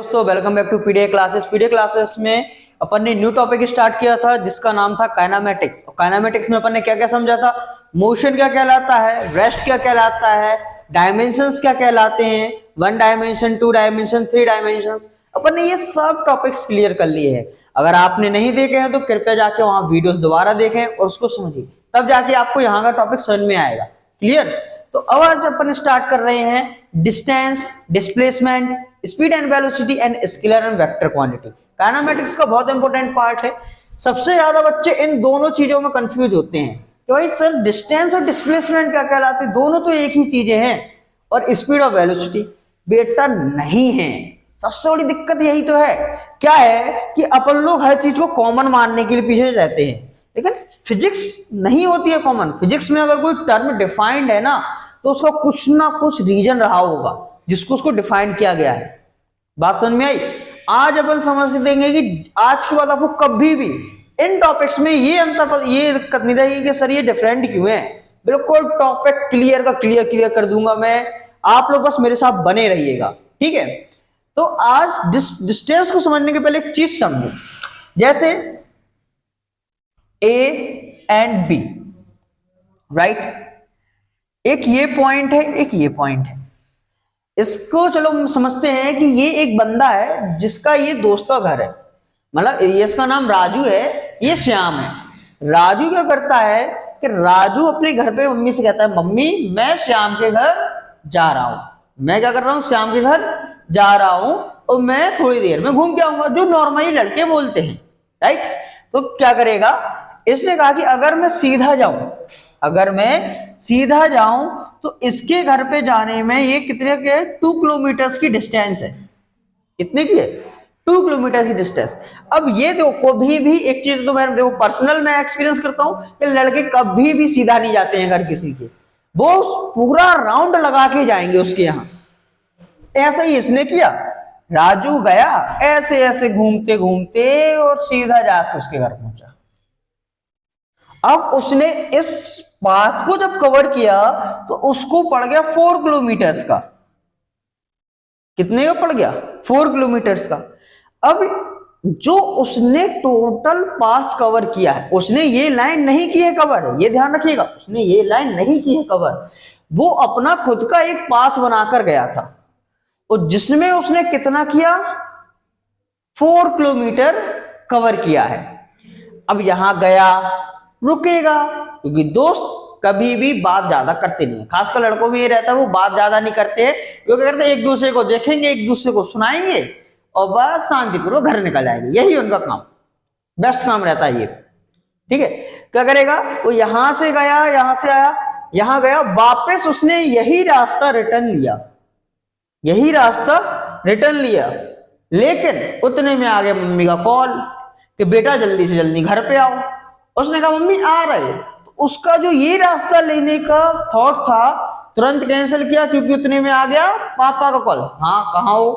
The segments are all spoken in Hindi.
दोस्तों welcome back to PDA classes. PDA classes में अपन ने न्यू टॉपिक स्टार्ट किया था जिसका नाम था काइनेमेटिक्स। और काइनेमेटिक्स में अपन ने क्या क्या समझा था, मोशन क्या कहलाता है, रेस्ट क्या कहलाता है, डायमेंशंस क्या कहलाते हैं, one dimension, two dimension, three dimensions. अपन ने ये सब टॉपिक्स क्लियर कर लिए हैं। अगर आपने नहीं देखे हैं तो कृपया जाके वहां वीडियोस दोबारा देखें और उसको समझिए, तब जाके आपको यहाँ का टॉपिक समझ में आएगा। क्लियर? तो अब आज अपन स्टार्ट कर रहे हैं distance, displacement, speed and velocity and scalar and vector quantity. Kinematics का बहुत इंपॉर्टेंट पार्ट है। सबसे ज्यादा बच्चे इन दोनों चीजों में कंफ्यूज होते हैं कि भाई सर डिस्टेंस और डिस्प्लेसमेंट क्या कहलाते हैं, दोनों तो एक ही चीजें हैं। और स्पीड और वेलोसिटी बेटा नहीं है। सबसे बड़ी दिक्कत यही तो है। क्या है कि अपन लोग हर चीज को कॉमन मानने के लिए पीछे रहते हैं, लेकिन फिजिक्स नहीं होती है कॉमन। फिजिक्स में अगर कोई टर्म डिफाइंड है ना तो उसका कुछ ना कुछ रीजन रहा होगा जिसको उसको डिफाइन किया गया है। बात समझ में आई? आज अपन समझ देंगे कि आज के बाद आपको कभी भी इन टॉपिक्स में ये दिक्कत नहीं रहेगी कि सर ये डिफरेंट क्यों है। बिल्कुल टॉपिक क्लियर कर दूंगा मैं। आप लोग बस मेरे साथ बने रहिएगा, ठीक है? तो आज डिस्टेंस को समझने के पहले एक चीज समझो, जैसे ए एंड बी, राइट? एक ये पॉइंट है, एक ये पॉइंट है। इसको चलो हम समझते हैं कि ये एक बंदा है जिसका ये दोस्त का घर है, मतलब ये इसका नाम राजू है, ये श्याम है। राजू क्या करता है कि राजू अपने घर पे मम्मी से कहता है, मम्मी मैं श्याम के घर जा रहा हूं। मैं क्या कर रहा हूं? श्याम के घर जा रहा हूं और मैं थोड़ी देर में घूम के आऊंगा, जो नॉर्मली लड़के बोलते हैं, राइट? तो क्या करेगा, इसने कहा कि अगर मैं सीधा जाऊं तो इसके घर पे जाने में ये कितने के 2 किलोमीटर की डिस्टेंस है। कितने की है? 2 किलोमीटर की डिस्टेंस। अब ये देखो, कभी भी एक चीज तो मैं देखो पर्सनल मैं एक्सपीरियंस करता हूं कि लड़के कभी भी सीधा नहीं जाते हैं घर किसी के, वो पूरा राउंड लगा के जाएंगे उसके यहां। ऐसा ही इसने किया। राजू गया ऐसे ऐसे घूमते घूमते और सीधा जाकर उसके घर पहुंचा। अब उसने इस पाथ को जब कवर किया तो उसको पड़ गया 4 किलोमीटर का। कितने का पड़ गया? 4 किलोमीटर का। अब जो उसने टोटल पाथ कवर किया है, उसने ये लाइन नहीं की है कवर, ये ध्यान रखिएगा, उसने ये लाइन नहीं की है कवर। वो अपना खुद का एक पाथ बनाकर गया था और जिसमें उसने कितना किया? 4 किलोमीटर कवर किया है। अब यहां गया, रुकेगा, क्योंकि दोस्त कभी भी बात ज्यादा करते नहीं है। खासकर लड़कों में ये रहता है, वो बात ज्यादा नहीं करते हैं। वो क्या करते हैं, एक दूसरे को देखेंगे, एक दूसरे को सुनाएंगे और बस शांतिपूर्वक घर निकल जाएंगे। यही उनका काम, बेस्ट काम रहता है ये, ठीक है? क्या करेगा, वो यहां से गया, यहां से आया, यहां गया, वापस उसने यही रास्ता रिटर्न लिया। लेकिन उतने में आ गया मम्मी का कॉल कि बेटा जल्दी से जल्दी घर पे आओ। उसने कहा मम्मी आ रहे। तो उसका जो ये रास्ता लेने का थॉट था तुरंत कैंसिल किया, क्योंकि उतने में आ गया पापा का कॉल। हाँ कहाँ हो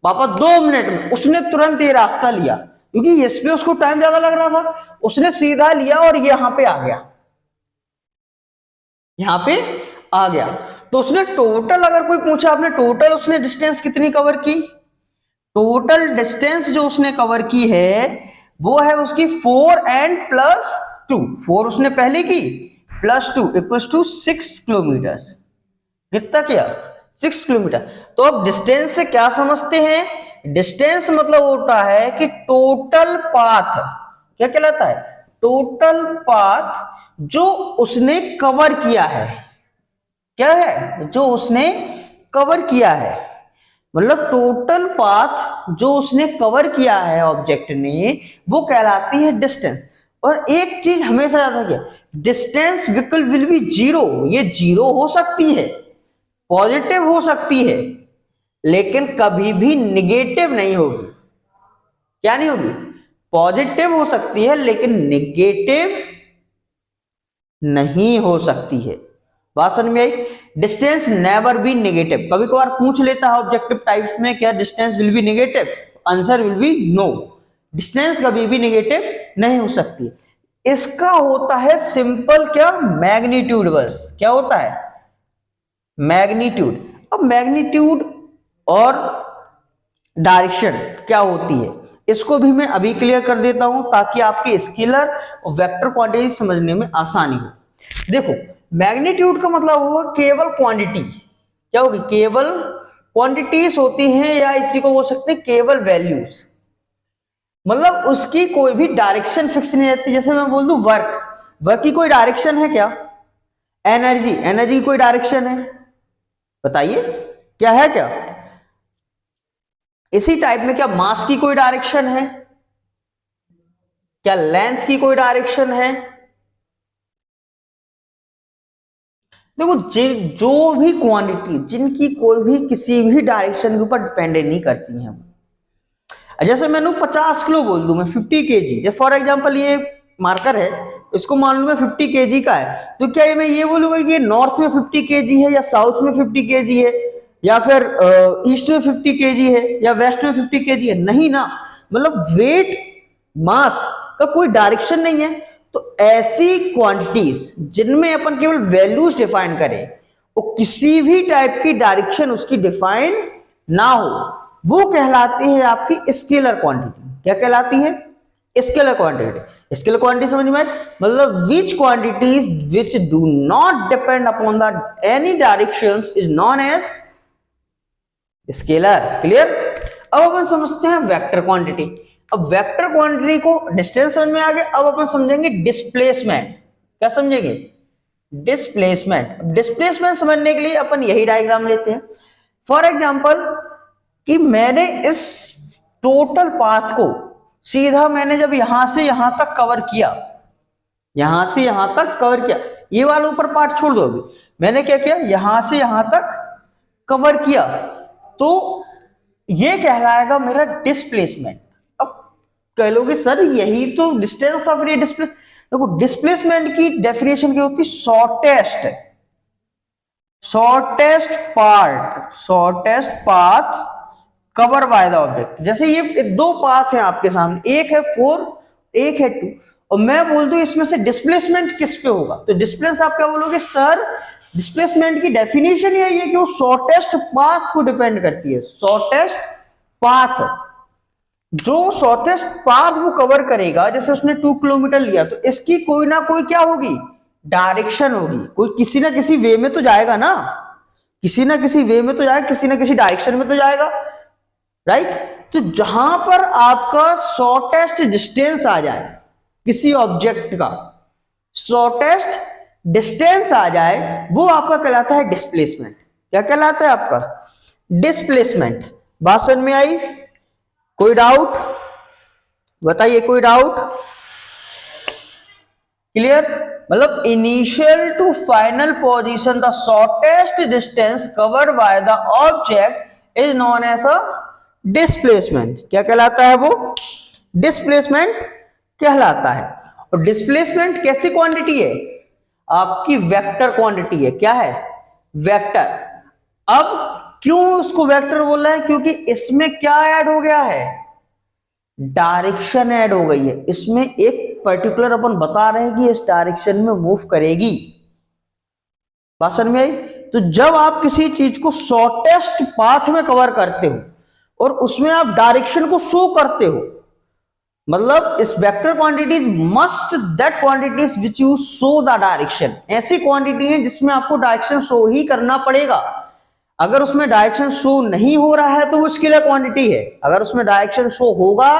पापा? 2 मिनट में। उसने तुरंत ये रास्ता लिया क्योंकि इस पे उसको टाइम ज्यादा लग रहा था। उसने सीधा लिया और यहाँ पे आ गया, यहाँ पे आ गया। तो उसने टोटल, अगर कोई पूछा आपने टोटल उसने डिस्टेंस कितनी कवर की, टोटल डिस्टेंस जो उसने कवर की है वो है उसकी 4 एंड प्लस 2। 4 उसने पहले की, प्लस 2 इक्वल्स टू 6 किलोमीटर। कितना किया? 6 किलोमीटर। तो अब डिस्टेंस से क्या समझते हैं? डिस्टेंस मतलब होता है कि टोटल पाथ। क्या कहलाता है? टोटल पाथ जो उसने कवर किया है। क्या है? जो उसने कवर किया है, मतलब टोटल पाथ जो उसने कवर किया है ऑब्जेक्ट ने, वो कहलाती है डिस्टेंस। और एक चीज हमेशा याद रखिए, डिस्टेंस विल बी जीरो। ये जीरो हो सकती है, पॉजिटिव हो सकती है, लेकिन कभी भी निगेटिव नहीं होगी। क्या नहीं होगी? पॉजिटिव हो सकती है लेकिन निगेटिव नहीं हो सकती है। बात समझ में आई? Distance never be negative. कभी कभार पूछ लेता है ऑब्जेक्टिव टाइप्स में, क्या distance will be negative? Answer will be no. Distance कभी भी नेगेटिव नहीं हो सकती। इसका होता है सिंपल क्या? मैग्नीट्यूड। बस क्या होता है? मैग्नीट्यूड। अब मैग्नीट्यूड और डायरेक्शन क्या होती है, इसको भी मैं अभी क्लियर कर देता हूं ताकि आपके स्केलर और वेक्टर क्वांटिटी समझने में आसानी हो। देखो, मैग्नीट्यूड का मतलब होगा केवल क्वांटिटी, क्या होगी, केवल क्वांटिटीज होती हैं, या इसी को बोल सकते हैं केवल वैल्यूज, मतलब उसकी कोई भी डायरेक्शन फिक्स नहीं रहती। जैसे मैं बोल दूं वर्क, वर्क की कोई डायरेक्शन है क्या? एनर्जी, एनर्जी की कोई डायरेक्शन है? बताइए, क्या है क्या? इसी टाइप में क्या मास की कोई डायरेक्शन है? क्या लेंथ की कोई डायरेक्शन है? देखो, जो भी क्वांटिटी जिनकी कोई भी किसी भी डायरेक्शन के ऊपर डिपेंड नहीं करती हैं। जैसे मैंने 50 किलो बोल दूं, मैं 50 केजी, जैसे फॉर एग्जांपल ये मार्कर है, इसको मान लूं मैं 50 केजी का है, तो क्या मैं ये बोलूंगा कि ये नॉर्थ में 50 केजी है, या साउथ में 50 केजी है, या फिर ईस्ट में 50 केजी है, या वेस्ट में 50 केजी है? नहीं ना, मतलब वेट मास का कोई डायरेक्शन नहीं है। तो ऐसी क्वांटिटीज जिनमें अपन केवल वैल्यूज डिफाइन करें, वो किसी भी टाइप की डायरेक्शन उसकी डिफाइन ना हो, वो कहलाती है आपकी स्केलर क्वांटिटी। क्या कहलाती है? Scalar quantity. स्केलर क्वांटिटी समझ में, मतलब which quantities which do not depend upon the any directions is known as scalar. Clear? अब अपन समझते हैं वेक्टर क्वांटिटी। अब वेक्टर क्वांटिटी को डिस्टेंस समझ में आ गया, अब अपन समझेंगे डिस्प्लेसमेंट। क्या समझेंगे? डिस्प्लेसमेंट। डिस्प्लेसमेंट समझने के लिए अपन यही डायग्राम लेते हैं। फॉर एग्जाम्पल कि मैंने इस टोटल पाथ को सीधा मैंने जब यहां से यहां तक कवर किया, यहां से यहां तक कवर किया, ये वाला ऊपर पार्ट छोड़ दो, अभी मैंने क्या किया, यहां से यहां तक कवर किया, तो ये कहलाएगा मेरा डिस्प्लेसमेंट। अब कह लोगे सर यही तो डिस्टेंस ऑफ ये डिस्प्लेस, देखो डिस्प्लेसमेंट की डेफिनेशन क्या होती है? Shortest, shortest part, shortest path cover by the object. जैसे ये दो पाथ हैं आपके सामने, एक है 4, एक है 2, और मैं बोल दूं इसमें से डिस्प्लेसमेंट किस पे होगा, तो डिस्प्लेस आप क्या बोलोगे? सर डिस्प्लेसमेंट की डेफिनेशन यही है कि वो शॉर्टेस्ट पाथ को डिपेंड करती है। शॉर्टेस्ट पाथ, जो शॉर्टेस्ट पाथ वो कवर करेगा, जैसे उसने 2 किलोमीटर लिया, तो इसकी कोई ना कोई क्या होगी? डायरेक्शन होगी, कोई किसी ना किसी वे में तो जाएगा ना, किसी ना किसी वे में तो जाएगा, किसी ना किसी डायरेक्शन में तो जाएगा, राइट? तो जहां पर आपका शॉर्टेस्ट डिस्टेंस आ जाए किसी ऑब्जेक्ट का, शॉर्टेस्ट डिस्टेंस आ जाए, वो आपका कहलाता है डिस्प्लेसमेंट। क्या कहलाता है आपका? डिस्प्लेसमेंट। बात समझ में आई? कोई डाउट बताइए, कोई डाउट? क्लियर? मतलब initial to final position the shortest distance covered by the object is known as a displacement. क्या कहलाता है वो? डिस्प्लेसमेंट कहलाता है। और डिस्प्लेसमेंट कैसी क्वांटिटी है? आपकी वेक्टर क्वांटिटी है। क्या है? वेक्टर। अब क्यों उसको वेक्टर बोल रहे हैं? क्योंकि इसमें क्या ऐड हो गया है? डायरेक्शन ऐड हो गई है। इसमें एक पर्टिकुलर अपन बता रहे हैं कि इस डायरेक्शन में मूव करेगी। बात समझ में आई? तो जब आप किसी चीज को शॉर्टेस्ट पाथ में कवर करते हो और उसमें आप डायरेक्शन को शो करते हो, मतलब इस vector quantity must that quantities which you show the direction. ऐसी क्वांटिटी है जिसमें आपको डायरेक्शन शो ही करना पड़ेगा। अगर उसमें डायरेक्शन शो नहीं हो रहा है तो वो स्केलर क्वांटिटी है, अगर उसमें डायरेक्शन शो होगा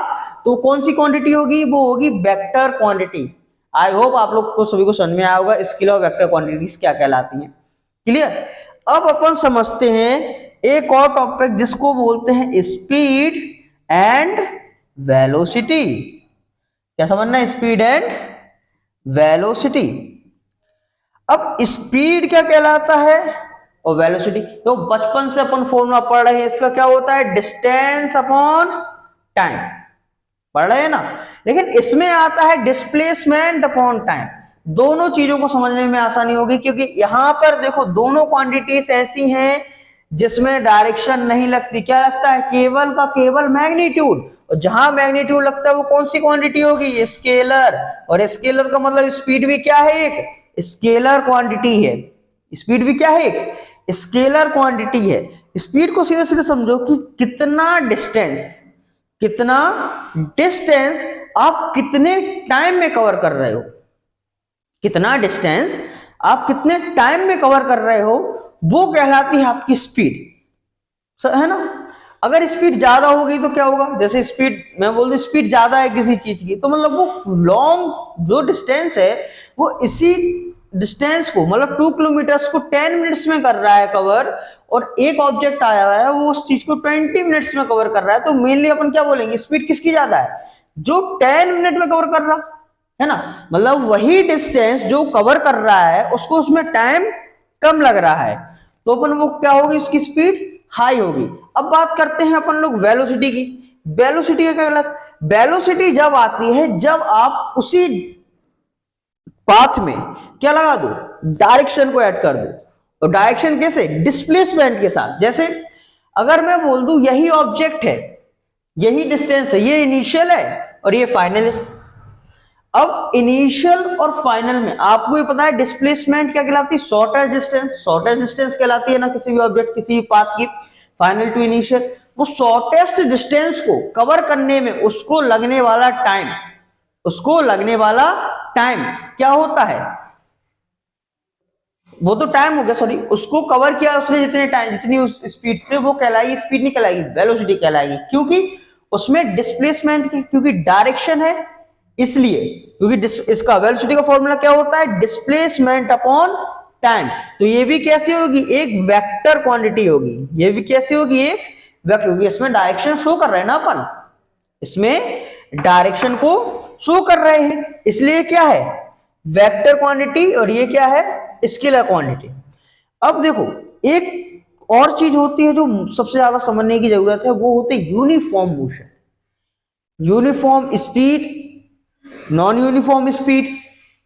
तो कौन सी क्वांटिटी होगी? वो होगी वेक्टर क्वांटिटी। आई होप आप लोग को सभी को समझ में आया होगा स्केलर और वेक्टर क्वांटिटीज क्या कहलाती हैं। क्लियर? अब अपन समझते हैं एक और टॉपिक जिसको बोलते हैं स्पीड एंड वेलोसिटी। क्या समझना है? Speed and velocity. अब स्पीड क्या कहलाता है और वेलोसिटी, तो बचपन से अपन फॉर्मूला पढ़ रहे हैं, इसका क्या होता है? डिस्टेंस अपॉन टाइम, पढ़ रहे हैं ना। लेकिन इसमें आता है डिस्प्लेसमेंट अपॉन टाइम। दोनों चीजों को समझने में आसानी होगी, क्योंकि यहां पर देखो दोनों क्वांटिटीज ऐसी हैं जिसमें डायरेक्शन नहीं लगती। क्या लगता है? केवल का केवल मैग्नीट्यूड। और जहां मैग्नीट्यूड लगता है वो कौन सी क्वांटिटी होगी? स्केलर। और स्केलर का मतलब स्पीड भी क्या है? एक स्केलर क्वांटिटी है। स्पीड भी क्या है? एक स्केलर क्वांटिटी है। स्पीड को सीधे सीधे समझो कि कितना डिस्टेंस आप कितने टाइम में कवर कर रहे हो, कितना डिस्टेंस आप कितने टाइम में कवर कर रहे हो, वो कहलाती है आपकी स्पीड, है ना। अगर स्पीड ज्यादा हो गई तो क्या होगा, जैसे स्पीड मैं बोल दूं स्पीड ज्यादा है किसी चीज की, तो मतलब वो लॉन्ग जो डिस्टेंस है वो इसी डिस्टेंस को मतलब 2 किलोमीटर को 10 मिनट्स में कर रहा है कवर, और एक ऑब्जेक्ट आया है वो उस चीज को 20 मिनट्स में कवर कर रहा है, तो मेनली अपन क्या बोलेंगे, स्पीड किसकी ज्यादा है, जो 10 मिनट में कवर कर रहा है ना। मतलब वही डिस्टेंस जो कवर कर रहा है उसको उसमें टाइम कम लग रहा है, तो अपन वो क्या होगी, उसकी स्पीड हाई होगी। अब बात करते हैं अपन लोग वेलोसिटी की। वेलोसिटी का क्या मतलब, वेलोसिटी जब आती है जब आप उसी पाथ में क्या लगा दो, डायरेक्शन को ऐड कर दो। और डायरेक्शन कैसे, डिस्प्लेसमेंट के साथ। जैसे अगर मैं बोल दूं यही ऑब्जेक्ट है, यही डिस्टेंस है, ये इनिशियल है और ये फाइनल है। अब इनिशियल और फाइनल में आपको ये पता है डिस्प्लेसमेंट क्या कहलाती है, शॉर्टेस्ट डिस्टेंस कहलाती है ना किसी भी ऑब्जेक्ट किसी भी पाथ की, फाइनल टू इनिशियल। वो शॉर्टेस्ट डिस्टेंस को कवर करने में उसको लगने वाला टाइम क्या होता है, वो तो टाइम हो गया, सॉरी, उसको कवर किया उसने जितने टाइम जितनी उस स्पीड से, वो कहलाएगी, स्पीड नहीं कहलाएगी, वेलोसिटी कहलाएगी। क्योंकि उसमें डिस्प्लेसमेंट की, क्योंकि डायरेक्शन है इसलिए, क्योंकि इसका वेलोसिटी का फॉर्मूला क्या होता है, डिस्प्लेसमेंट अपॉन टाइम। तो ये भी कैसी होगी, एक वेक्टर क्वांटिटी होगी, ये भी कैसी होगी, एक वेक्टर होगी। इसमें डायरेक्शन शो कर रहे हैं ना अपन, इसमें डायरेक्शन को शो कर रहे हैं, इसलिए क्या है, वेक्टर क्वांटिटी, और ये क्या है, स्केलर क्वांटिटी। अब देखो एक और चीज होती है जो सबसे ज्यादा समझने की जरूरत है, वो होते है uniform motion, uniform speed, non uniform speed,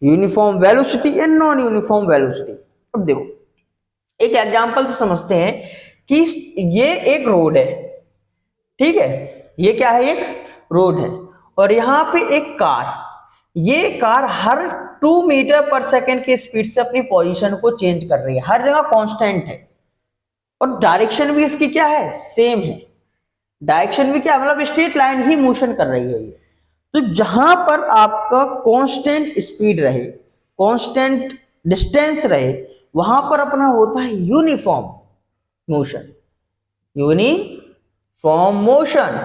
uniform velocity and non uniform velocity. अब देखो एक एग्जांपल से समझते हैं कि ये एक रोड है, ठीक है, ये क्या है, एक रोड है, और यहां पे एक कार, ये कार हर 2 मीटर पर सेकेंड की स्पीड से अपनी पोजीशन को चेंज कर रही है, हर जगह कांस्टेंट है, और डायरेक्शन भी इसकी क्या है, सेम है। डायरेक्शन भी क्या मतलब स्ट्रेट लाइन ही मोशन कर रही है ये। तो जहां पर आपका कांस्टेंट स्पीड रहे, कांस्टेंट डिस्टेंस रहे, वहां पर अपना होता है यूनिफॉर्म मोशन, यूनिफॉर्म मोशन,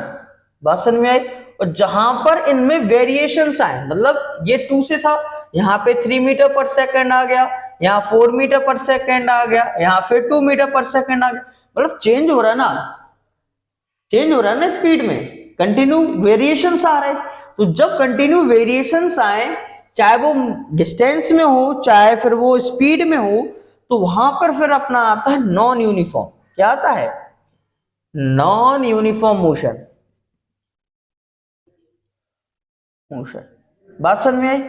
बात समझ में आई। और जहां पर इनमें वेरिएशंस आए, मतलब ये 2 से था, यहाँ पे 3 मीटर पर सेकंड आ गया, यहाँ 4 मीटर पर सेकंड आ गया, यहाँ फिर 2 मीटर पर सेकंड आ गया, मतलब चेंज हो रहा है ना, चेंज हो रहा है ना स्पीड में, कंटिन्यू वेरिएशंस आ रहे हैं। तो जब कंटिन्यू वेरिएशंस आए, चाहे वो डिस्टेंस में हो चाहे फिर वो स्पीड में हो, तो वहां पर फिर अपना आता है नॉन यूनिफॉर्म, क्या आता है, नॉन यूनिफॉर्म मोशन। बात समझ में आई।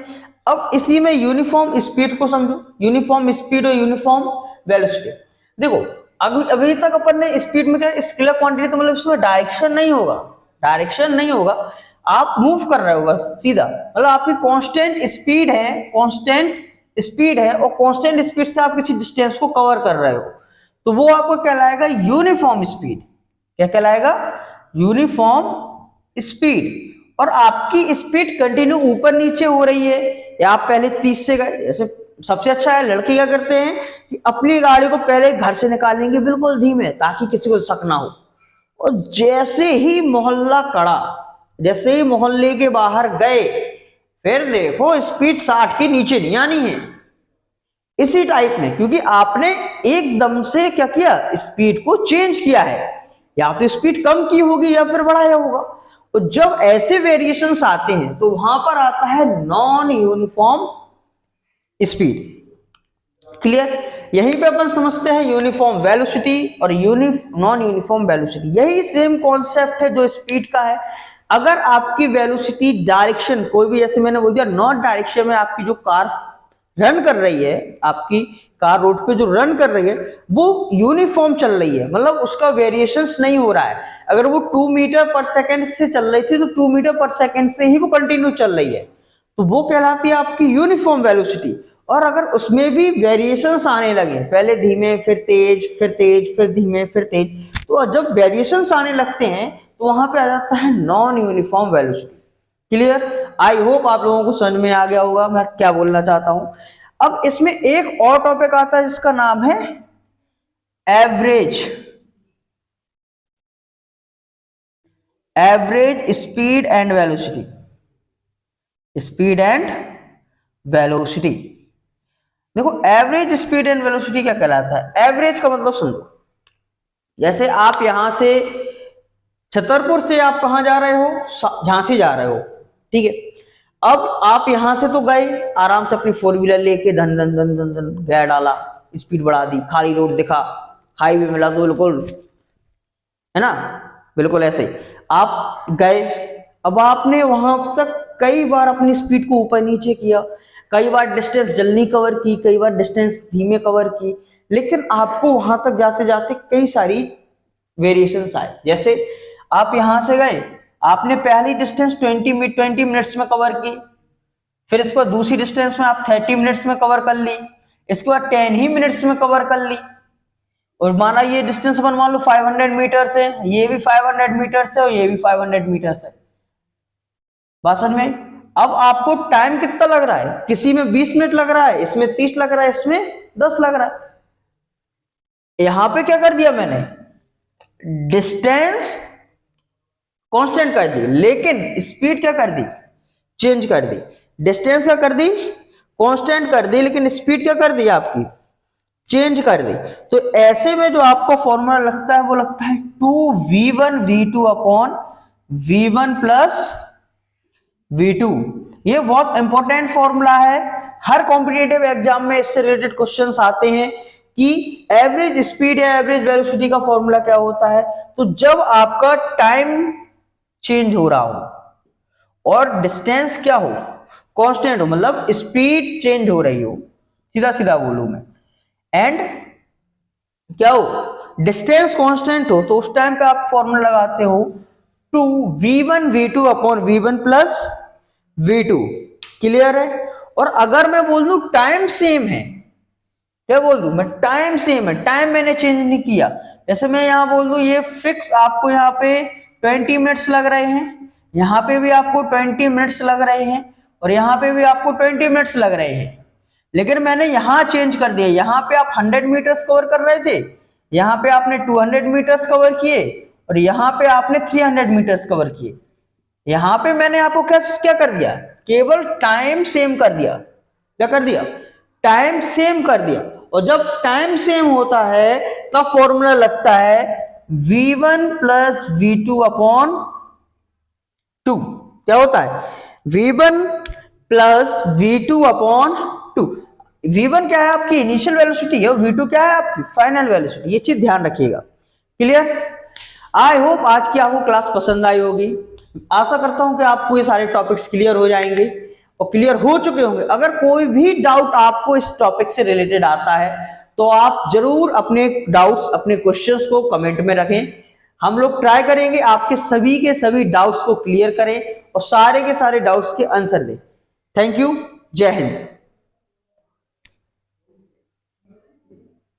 अब इसी में यूनिफॉर्म स्पीड को समझो, यूनिफॉर्म स्पीड और यूनिफॉर्म वेलोसिटी। देखो अभी तक अपन ने स्पीड में क्या, स्केलर क्वांटिटी, तो मतलब इसमें डायरेक्शन नहीं होगा, आप मूव कर रहे हो बस सीधा, मतलब आपकी कांस्टेंट स्पीड है, और कांस्टेंट स्पीड से आप किसी डिस्टेंस को कवर कर रहे हो, तो वो आपको कहलाएगा यूनिफॉर्म स्पीड। क्या कहलाएगा, यूनिफॉर्म स्पीड। और आपकी स्पीड कंटिन्यू ऊपर नीचे हो रही है, या आप पहले 30 से गए, जैसे सबसे अच्छा है लड़के क्या करते हैं कि अपनी गाड़ी को पहले घर से निकालेंगे बिल्कुल धीमे, ताकि किसी को शक ना हो, और जैसे ही मोहल्ला कड़ा, जैसे ही मोहल्ले के बाहर गए, फिर देखो स्पीड 60 के नीचे नहीं आनी है, इसी टाइप में। क्योंकि आपने एकदम से क्या किया, स्पीड को चेंज किया है, या तो स्पीड कम की होगी या फिर बढ़ाया होगा। तो जब ऐसे वेरिएशंस आते हैं तो वहां पर आता है नॉन यूनिफॉर्म स्पीड। क्लियर, यहीं पे अपन समझते हैं यूनिफॉर्म वेलोसिटी और नॉन यूनिफॉर्म वेलोसिटी, यही सेम कॉन्सेप्ट है जो स्पीड का है। अगर आपकी वेलोसिटी डायरेक्शन कोई भी, जैसे मैंने बोल दिया नॉट डायरेक्शन में आपकी जो कार रन कर रही है, आपकी कार रोड पे जो रन कर रही है वो यूनिफॉर्म चल रही है, मतलब उसका वेरिएशंस नहीं हो रहा है। अगर वो 2 मीटर पर सेकेंड से चल रही थी तो 2 मीटर पर सेकेंड से ही वो कंटिन्यू चल रही है, तो वो कहलाती है आपकी यूनिफॉर्म वेलोसिटी। और अगर उसमें भी वेरिएशंस आने लगे, पहले धीमे फिर तेज फिर तेज फिर धीमे फिर तेज, तो जब वेरिएशंस आने लगते हैं तो वहां पे आ जाता है non uniform velocity. Clear? I hope आप लोगों को समझ में आ गया होगा मैं क्या बोलना चाहता हूं। अब इसमें एक और टॉपिक आता है जिसका नाम है average, average speed and velocity, speed and velocity. देखो एवरेज स्पीड एंड वेलोसिटी क्या कहलाता है? एवरेज का मतलब सुन लो, जैसे आप यहां से छतरपुर से आप कहां जा रहे हो? झांसी जा रहे हो, ठीक है। अब आप यहां से तो गए आराम से अपनी फोर व्हीलर लेके, धन धन धन धन धन गियर डाला, स्पीड बढ़ा दी, खाली रोड दिखा, हाईवे मिला तो बिल्कुल, है ना, बिल्कुल ऐसे ही आप गए। अब आपने वहां तक कई बार अपनी स्पीड को ऊपर नीचे किया, कई बार डिस्टेंस जल्दी कवर की, कई बार डिस्टेंस धीमे कवर की, लेकिन आपको वहां तक जाते जाते कई सारी वेरिएशंस आए। जैसे आप यहां से गए, आपने पहली डिस्टेंस 20 मिनट्स में कवर की, फिर इसके बाद दूसरी डिस्टेंस में आप 30 मिनट्स में कवर कर ली, इसके बाद 10 ही मिनट्स में कवर कर ली, और माना ये डिस्टेंस अपन मान लो 500 मीटर से, ये भी 500 मीटर से और ये भी 500 मीटर से, बात समझ में? अब आपको टाइम कितना लग रहा है? किसी में 20 मिनट लग रहा है, इसमें 30 लग रहा है, इसमें 10 लग रहा है। यहां पे क्या कर दिया मैंने? डिस्टेंस कांस्टेंट कर दी, लेकिन स्पीड क्या कर दी? चेंज कर दी। डिस्टेंस क्या कर दी? कांस्टेंट कर दी, लेकिन स्पीड क्या कर दी आपकी? चेंज कर दी। तो ऐसे में जो आपको फॉर्मूला लगता है वो लगता है 2v1v2 upon v1 plus v2। ये बहुत इंपॉर्टेंट फॉर्मूला है, हर कॉम्पिटिटिव एग्जाम में इससे रिलेटेड क्वेश्चंस आते हैं कि एवरेज स्पीड या एवरेज वेलोसिटी का फॉर्मूला क्या होता है। तो जब आपका टाइम चेंज हो रहा हो और डिस्टेंस क्या हो? कांस्टेंट हो, मतलब स्पीड चेंज हो रही हो, सीधा सीधा बोलूं मैं, एंड क्या हो? डिस्टेंस कांस्टेंट हो, तो उस टाइम पे आप फॉर्मूला लगाते हो 2v1v2 upon v1 plus v2। Clear है? और अगर मैं बोल दूं टाइम सेम है, क्या बोल दूं मैं? टाइम सेम है, टाइम मैंने चेंज नहीं किया। जैसे मैं यहां बोल दूं ये फिक्स आपको यहाँ पे 20 मिनट्स लग रहे हैं, यहाँ पे भी आपको 20 मिनट्स लग रहे हैं, और यहाँ पे भी आपको 20 मिनट्स लग रहे हैं, लेकिन मैंने यहां चेंज कर दिया। यहां पे आप 100 मीटर्स कवर कर रहे थे, यहां पे आपने 200 मीटर्स कवर किए, और यहां पे आपने 300 मीटर्स कवर किए। यहां पे मैंने आपको क्या क्या कर दिया? केवल टाइम सेम कर दिया। क्या कर दिया? टाइम सेम कर दिया। और जब टाइम सेम होता है तब फॉर्मूला लगता है v1 प्लस v2 अपॉन 2। क्या होता है? v1 plus v2 upon 2। v1 क्या है? आपकी इनिशियल वेलोसिटी है, और v2 क्या है? आपकी फाइनल वेलोसिटी। ये चीज ध्यान रखिएगा। क्लियर? आई होप आज की आपको क्लास पसंद आई होगी। आशा करता हूं कि आपको ये सारे टॉपिक्स क्लियर हो जाएंगे और क्लियर हो चुके होंगे। अगर कोई भी डाउट आपको इस टॉपिक से रिलेटेड आता है तो आप जरूर अपने डाउट्स, अपने क्वेश्चंस को कमेंट में रखें। हम लोग ट्राई करेंगे आपके सभी के सभी डाउट्स को क्लियर करें और सारे के सारे डाउट्स के आंसर दें। Thank you. जय हिंद।